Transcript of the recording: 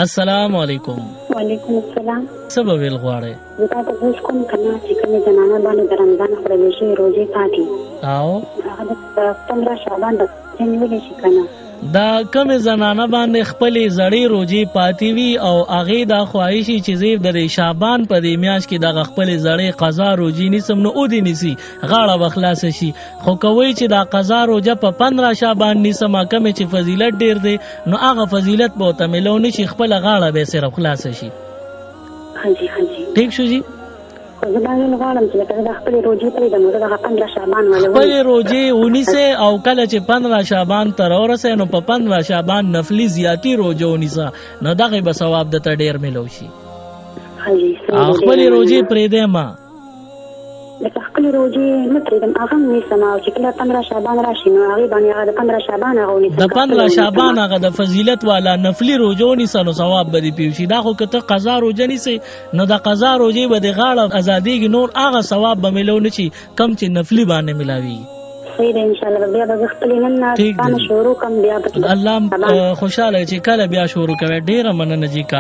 السلام علیکم. وعلیکم السلام. څه به ویل غواړئ؟ زه تاسو ته اوس کوم که نه چې کومې زنانه باندې د رمضان خوړلې شوې روژې پاتې او هغه د 15 شعبان د نیولی شي که نه دا کمې زنانه باندې خپلې زړې روجې پاتې وي او هغې دا خواهشي چې زه د شعبان په دې میاشت کې دغه خپلې زړې قضا روجې نیسم نو ودې نیسي غاړه به خلاصه شي. خو کوئ چې دا قضا روجه په 15 شعبان نیسم کمې چې فضیلت ډېر دی نو هغه فضیلت به ورته میلو نه شي خپله غاړه به یې صرف خلاصه شي. حاجي ټیک شو جي؟ خو زه دا ویل غواړم چې لکه زه د خپلې روجې پرېږدم نو زه دغه 15 شعبان خپلې روجې ونیسئ او کله چې 15 شعبان ته راورسئ نو په 15 شعبان نفلي زیاتي روجه ونیسه نو دغې به ثواب درته ډېر میلو شي. خپلې روجې پرېږدی مه لکه خپلې روجې نه پرېږدم هغه هم نیسم او چې کله 15 شعبان راشي نو هغې باندې هغه د 15 شعبان هغه ونیسم د 15 شعبان هغه د فضیلت والا نفلي روجه ونیسه نو ثواب به دې پیو شي. دا خو که ته قضا روجه نیسئ نو د قضا روجې به د غاړه ازادېږي نور هغه ثواب به میلو نه شي کم چې نفلي باندې میلاویږي. صحیح ده انشاءالله بیا به زه خپلې نن نه شروع کړم بیا به الله خوشحاله چې کله بیا شروع کوې. ډېره مننه جي.